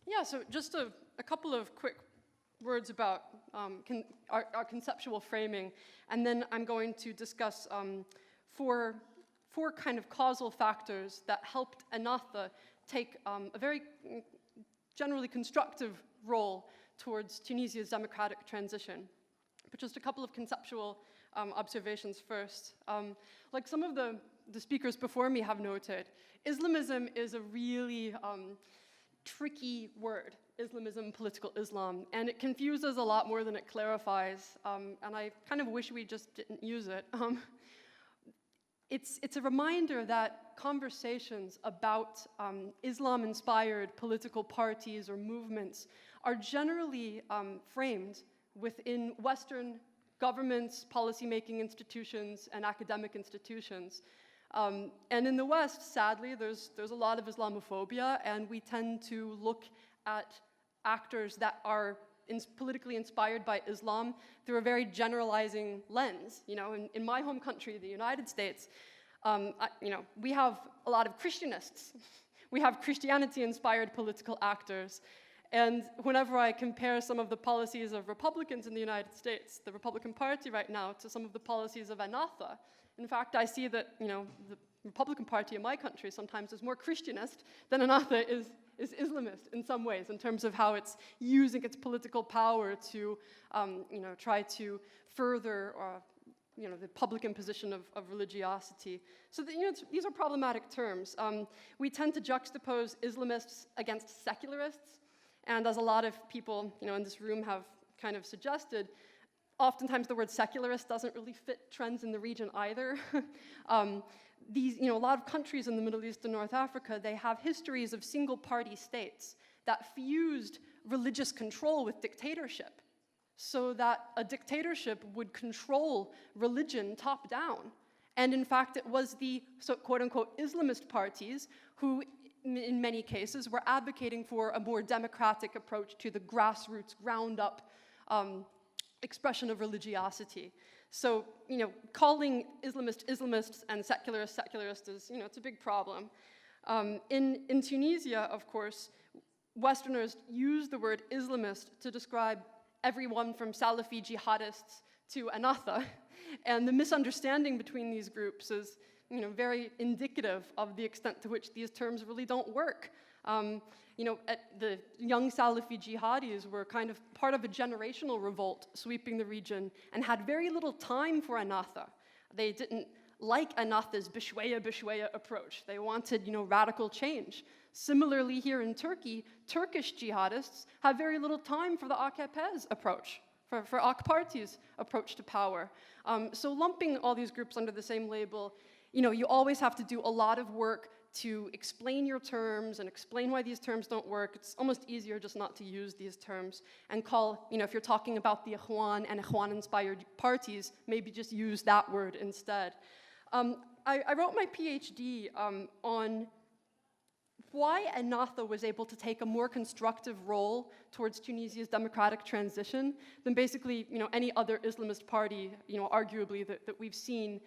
Yeah, so just a couple of quick words about our conceptual framing, and then I'm going to discuss four kind of causal factors that helped Ennahda take a very generally constructive role towards Tunisia's democratic transition. But just a couple of conceptual observations first. Like some of the speakers before me have noted, Islamism is a really tricky word, Islamism, political Islam, and it confuses a lot more than it clarifies, and I kind of wish we just didn't use it. It's a reminder that conversations about Islam-inspired political parties or movements are generally framed within Western governments, policymaking institutions, and academic institutions. And in the West, sadly, there's a lot of Islamophobia, and we tend to look at actors that are politically inspired by Islam through a very generalizing lens. You know, in my home country, the United States, we have a lot of Christianists. We have Christianity-inspired political actors. And whenever I compare some of the policies of Republicans in the United States, the Republican Party right now, to some of the policies of Ennahda, in fact, I see that, you know, the Republican Party in my country sometimes is more Christianist than Ennahda is Islamist in some ways, in terms of how it's using its political power to, try to further, the public imposition of religiosity. So these are problematic terms. We tend to juxtapose Islamists against secularists, and as a lot of people, in this room have kind of suggested, oftentimes the word secularist doesn't really fit trends in the region either. A lot of countries in the Middle East and North Africa, they have histories of single-party states that fused religious control with dictatorship, so that a dictatorship would control religion top-down. And in fact, it was the quote-unquote Islamist parties who, in many cases, were advocating for a more democratic approach to the grassroots, ground-up expression of religiosity. So, calling Islamists and secularists is, it's a big problem. In Tunisia, of course, Westerners use the word Islamist to describe everyone from Salafi jihadists to Ennahda, and the misunderstanding between these groups is, very indicative of the extent to which these terms really don't work. The young Salafi jihadis were kind of part of a generational revolt sweeping the region and had very little time for Ennahda. They didn't like Ennahda's bishweya approach. They wanted, radical change. Similarly, here in Turkey, Turkish jihadists have very little time for the AKP's approach, for AK Parti's approach to power. So lumping all these groups under the same label, you always have to do a lot of work to explain your terms and explain why these terms don't work. It's almost easier just not to use these terms and call, if you're talking about the Ikhwan and Ikhwan-inspired parties, maybe just use that word instead. I wrote my PhD on why Ennahda was able to take a more constructive role towards Tunisia's democratic transition than basically, any other Islamist party, arguably that we've seen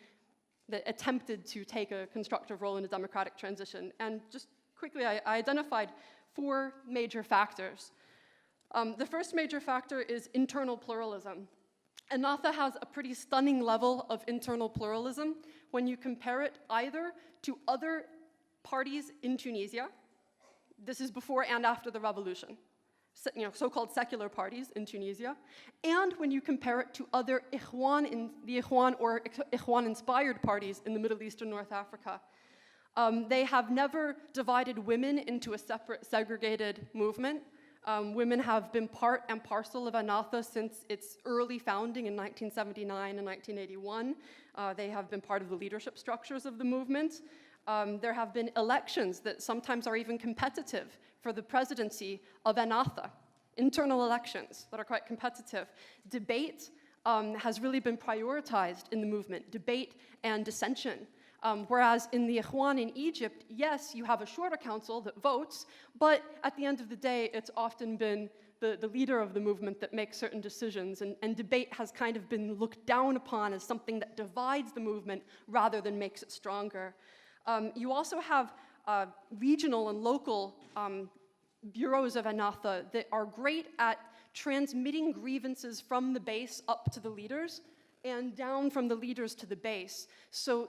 that attempted to take a constructive role in a democratic transition. And just quickly, I identified four major factors. The first major factor is internal pluralism. Ennahda has a pretty stunning level of internal pluralism when you compare it either to other parties in Tunisia. This is before and after the revolution. So-called secular parties in Tunisia, and when you compare it to other Ikhwan or Ikhwan-inspired parties in the Middle East and North Africa. They have never divided women into a separate, segregated movement. Women have been part and parcel of Ennahda since its early founding in 1979 and 1981. They have been part of the leadership structures of the movement. There have been elections that sometimes are even competitive for the presidency of Ennahda, internal elections that are quite competitive. Debate has really been prioritized in the movement, debate and dissension. Whereas in the Ikhwan in Egypt, yes, you have a shura council that votes, but at the end of the day, it's often been the leader of the movement that makes certain decisions, and debate has kind of been looked down upon as something that divides the movement rather than makes it stronger. You also have regional and local bureaus of Ennahda that are great at transmitting grievances from the base up to the leaders and down from the leaders to the base. So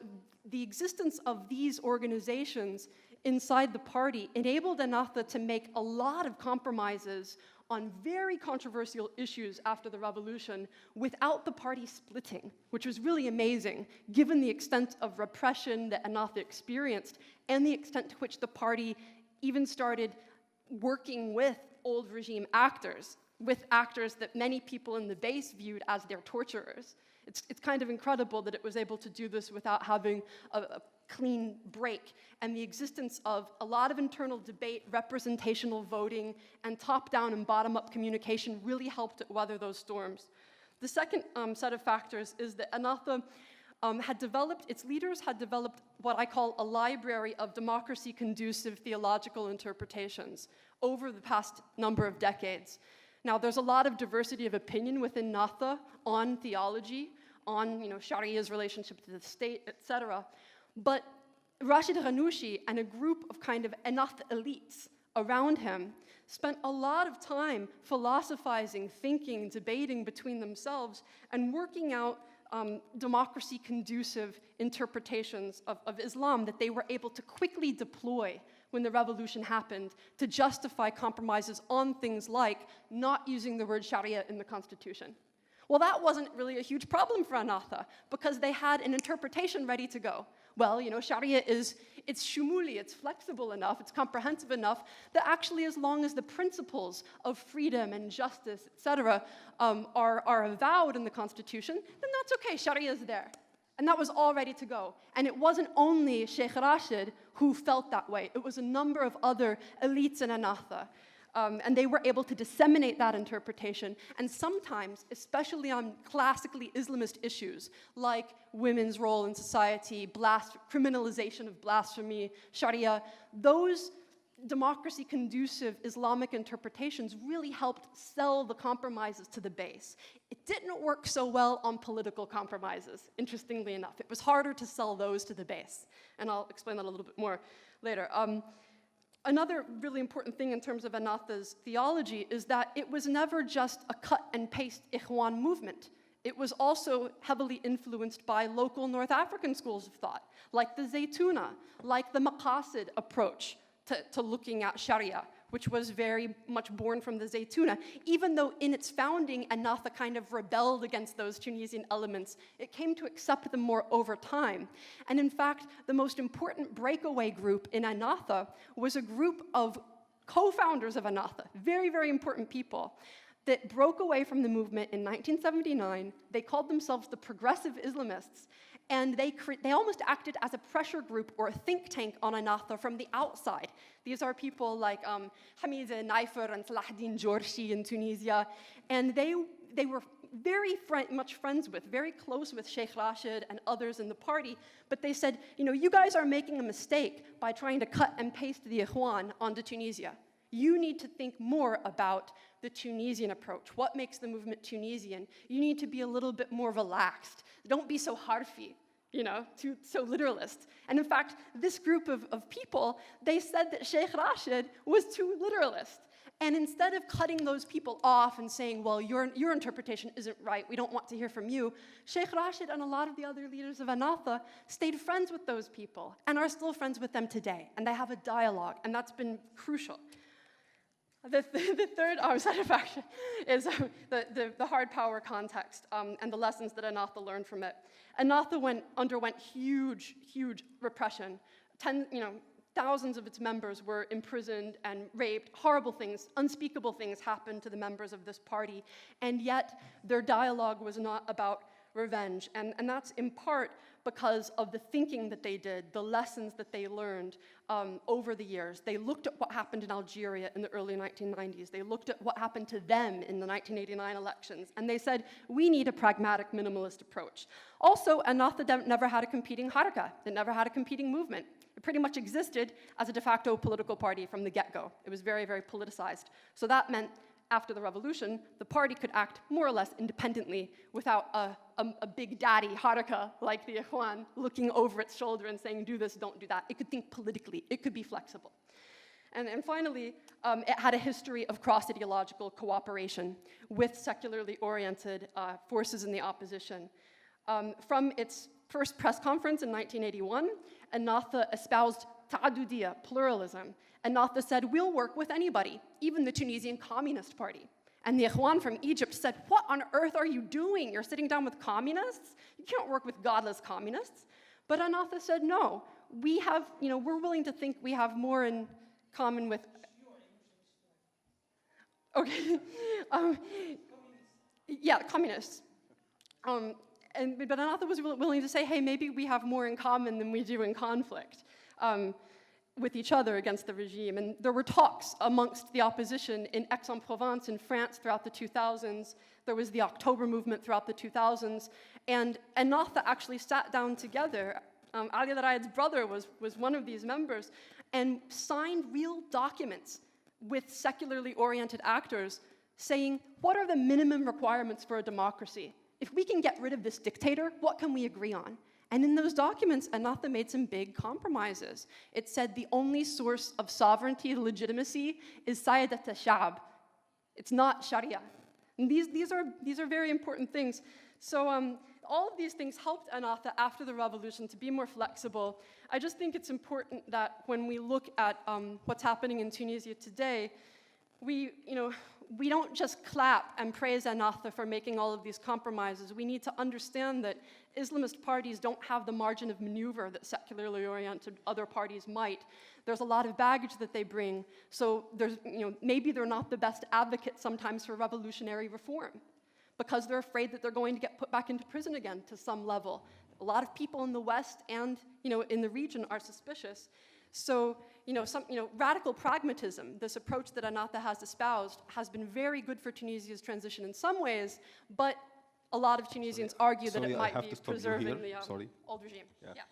the existence of these organizations inside the party enabled Ennahda to make a lot of compromises on very controversial issues after the revolution without the party splitting, which was really amazing, given the extent of repression that Ennahda experienced and the extent to which the party even started working with old regime actors, with actors that many people in the base viewed as their torturers. It's kind of incredible that it was able to do this without having a clean break, and the existence of a lot of internal debate, representational voting, and top-down and bottom-up communication really helped it weather those storms. The second set of factors is that Ennahda its leaders had developed what I call a library of democracy-conducive theological interpretations over the past number of decades. Now, there's a lot of diversity of opinion within Ennahda on theology, on Sharia's relationship to the state, etc. But Rashid Ghannouchi and a group of kind of Ennahda elites around him spent a lot of time philosophizing, thinking, debating between themselves, and working out democracy-conducive interpretations of Islam that they were able to quickly deploy when the revolution happened to justify compromises on things like not using the word Sharia in the constitution. Well, that wasn't really a huge problem for Ennahda because they had an interpretation ready to go. Well, Sharia it's shumuli, it's flexible enough, it's comprehensive enough that actually as long as the principles of freedom and justice, etc., are avowed in the constitution, then that's okay, Sharia is there. And that was all ready to go. And it wasn't only Sheikh Rashid who felt that way, it was a number of other elites in Ennahda. And they were able to disseminate that interpretation. And sometimes, especially on classically Islamist issues, like women's role in society, criminalization of blasphemy, Sharia, those democracy-conducive Islamic interpretations really helped sell the compromises to the base. It didn't work so well on political compromises, interestingly enough. It was harder to sell those to the base. And I'll explain that a little bit more later. Another really important thing in terms of Ennahda's theology is that it was never just a cut-and-paste Ikhwan movement. It was also heavily influenced by local North African schools of thought, like the Zaytuna, like the Maqasid approach to looking at Sharia, which was very much born from the Zaytuna. Even though in its founding, Ennahda kind of rebelled against those Tunisian elements, it came to accept them more over time. And in fact, the most important breakaway group in Ennahda was a group of co-founders of Ennahda, very, very important people, that broke away from the movement in 1979. They called themselves the Progressive Islamists, and they almost acted as a pressure group or a think tank on Ennahda from the outside. These are people like Hamid Naifer and Salahuddin Jorshi in Tunisia, and they were very much friends with, very close with Sheikh Rashid and others in the party, but they said, you guys are making a mistake by trying to cut and paste the Ikhwan onto Tunisia. You need to think more about the Tunisian approach. What makes the movement Tunisian? You need to be a little bit more relaxed. Don't be so harfi, so literalist. And in fact, this group of people, they said that Sheikh Rashid was too literalist. And instead of cutting those people off and saying, well, your interpretation isn't right, we don't want to hear from you, Sheikh Rashid and a lot of the other leaders of Ennahda stayed friends with those people and are still friends with them today. And they have a dialogue, and that's been crucial. The third side of action is the hard power context and the lessons that Ennahda learned from it. Ennahda underwent huge repression. Thousands of its members were imprisoned and raped. Horrible things, unspeakable things happened to the members of this party, and yet their dialogue was not about revenge. And that's in part because of the thinking that they did, the lessons that they learned over the years. They looked at what happened in Algeria in the early 1990s. They looked at what happened to them in the 1989 elections. And they said, we need a pragmatic, minimalist approach. Also, Ennahda never had a competing haraka. It never had a competing movement. It pretty much existed as a de facto political party from the get-go. It was very, very politicized. So that meant after the revolution, the party could act more or less independently without a big daddy haraka like the Ikhwan looking over its shoulder and saying, do this, don't do that. It could think politically. It could be flexible. And finally, it had a history of cross-ideological cooperation with secularly oriented forces in the opposition. From its first press conference in 1981, Ennahda espoused ta'adudiya, pluralism. Ennahda said, we'll work with anybody, even the Tunisian Communist Party. And the Ikhwan from Egypt said, what on earth are you doing? You're sitting down with communists? You can't work with godless communists. But Ennahda said, no, we have, we're willing to think we have more in common with, okay, yeah, communists. But Ennahda was willing to say, hey, maybe we have more in common than we do in conflict with each other against the regime. And there were talks amongst the opposition in Aix-en-Provence in France throughout the 2000s. There was the October movement throughout the 2000s. And Ennahda actually sat down together. Ali Al-Rayed's brother was one of these members and signed real documents with secularly oriented actors saying, what are the minimum requirements for a democracy? If we can get rid of this dictator, what can we agree on? And in those documents, Ennahda made some big compromises. It said the only source of sovereignty, legitimacy, is Sayadat al-Sha'ab. It's not Sharia. And these are very important things. So all of these things helped Ennahda after the revolution to be more flexible. I just think it's important that when we look at what's happening in Tunisia today, we don't just clap and praise Ennahda for making all of these compromises. We need to understand that Islamist parties don't have the margin of maneuver that secularly oriented other parties might. There's a lot of baggage that they bring. So maybe they're not the best advocates sometimes for revolutionary reform because they're afraid that they're going to get put back into prison again to some level. A lot of people in the West and in the region are suspicious. So, radical pragmatism, this approach that Ennahda has espoused, has been very good for Tunisia's transition in some ways, but a lot of Tunisians argue that it might be preserving the old regime. Yeah.